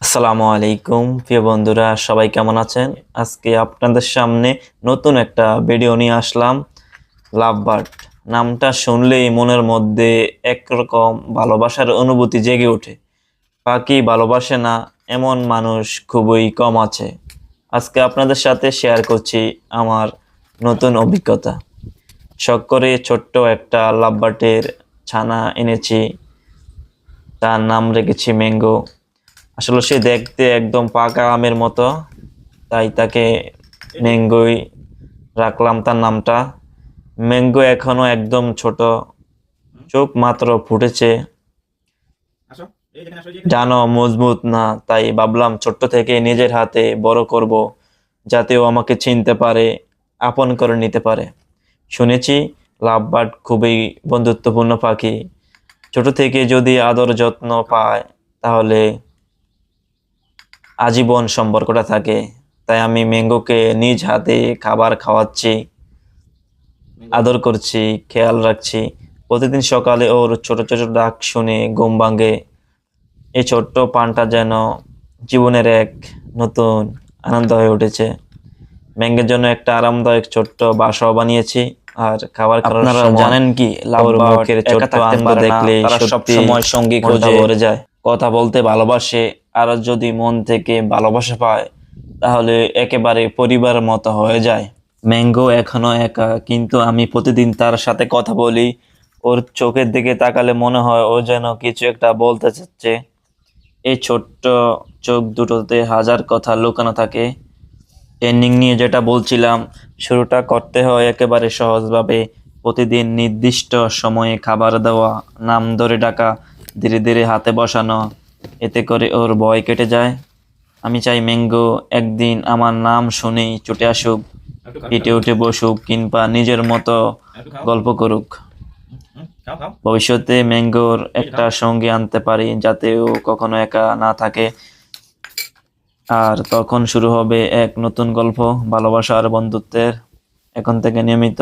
আসসালামু আলাইকুম প্রিয় বন্ধুরা, সবাই কেমন আছেন? আজকে আপনাদের সামনে নতুন একটা ভিডিও নিয়ে আসলাম। লাভ বার্ড নামটা শুনলেই মনের মধ্যে একরকম ভালোবাসার অনুভূতি জেগে ওঠে। পাখি ভালোবাসে না এমন মানুষ খুবই কম আছে। আজকে আপনাদের সাথে শেয়ার করছি আমার নতুন অভিজ্ঞতা। শখ করে ছোট্ট একটা লাভ বার্ডের ছানা এনেছি, তার নাম রেখেছি ম্যাঙ্গো। আসলে সে দেখতে একদম পাকা আমের মতো, তাই তাকে ম্যাঙ্গোই রাখলাম তার নামটা। ম্যাঙ্গো এখনো একদম ছোট, চোখ মাত্র ফুটেছে, জানো মজবুত না, তাই ভাবলাম ছোট্ট থেকে নিজের হাতে বড় করব, যাতে ও আমাকে চিনতে পারে, আপন করে নিতে পারে। শুনেছি লাভ বার্ড খুবই বন্ধুত্বপূর্ণ পাখি। ছোট থেকে যদি আদর যত্ন পায় তাহলে আজীবন সম্পর্কটা থাকে। তাই আমি ম্যাঙ্গোকে নিজ হাতে খাবার খাওয়াচ্ছি, আদর করছি, খেয়াল রাখছি। প্রতিদিন সকালে ওর ছোট ছোট ডাক শুনে ঘুম ভাঙে। এই ছোট্ট পানটা যেন জীবনের এক নতুন আনন্দ হয়ে উঠেছে। ম্যাঙ্গোর জন্য একটা আরামদায়ক ছোট্ট বাসাও বানিয়েছি। আর খাবার খাওয়ার আপনারা সময় জানেন কি, ওর লাভবার্ড মুখের একা ছোট্ট থাকতে আনন্দ পারে না, দেখলে তারা সব সত্যি সময় সঙ্গী মনটা খোঁজে। ভরে যায়। কথা বলতে ভালোবাসে, আর যদি মন থেকে ভালোবাসা পায় তাহলে একেবারে পরিবারের মতো হয়ে যায়। ম্যাঙ্গো এখনো একা, কিন্তু আমি প্রতিদিন তার সাথে কথা বলি। ওর চোখের দিকে তাকালে মনে হয় ও যেন কিছু একটা বলতে চাচ্ছে। এই ছোট্ট চোখ দুটোতে হাজার কথা লুকানো থাকে। ট্রেনিং নিয়ে যেটা বলছিলাম, শুরুটা করতে হয় একেবারে সহজভাবে। প্রতিদিন নির্দিষ্ট সময়ে খাবার দেওয়া, নাম ধরে ডাকা, ধীরে ধীরে হাতে বসানো। এতে করে ওর ভয় কেটে যায়। আমি চাই ম্যাঙ্গো একদিন আমার নাম শুনেই ছুটে আসুক, পিঠে উঠে বসুক, কিংবা নিজের মতো গল্প করুক। ভবিষ্যতে ম্যাঙ্গোর একটা সঙ্গী আনতে পারি, যাতে ও কখনো একা না থাকে। আর তখন শুরু হবে এক নতুন গল্প, ভালোবাসা আর বন্ধুত্বের। এখন থেকে নিয়মিত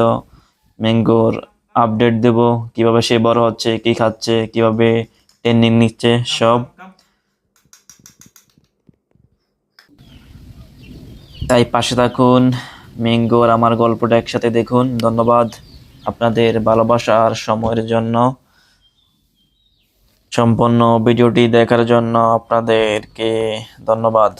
ম্যাঙ্গোর আপডেট দেব, কিভাবে সে বড় হচ্ছে, কি খাচ্ছে, কিভাবে ট্রেনিং নিচ্ছে সব। তাই পাশে থাকুন, ম্যাঙ্গোর আমার গল্পটা একসাথে দেখুন। ধন্যবাদ আপনাদের ভালোবাসা আর সময়ের জন্য। সম্পূর্ণ ভিডিওটি দেখার জন্য আপনাদেরকে ধন্যবাদ।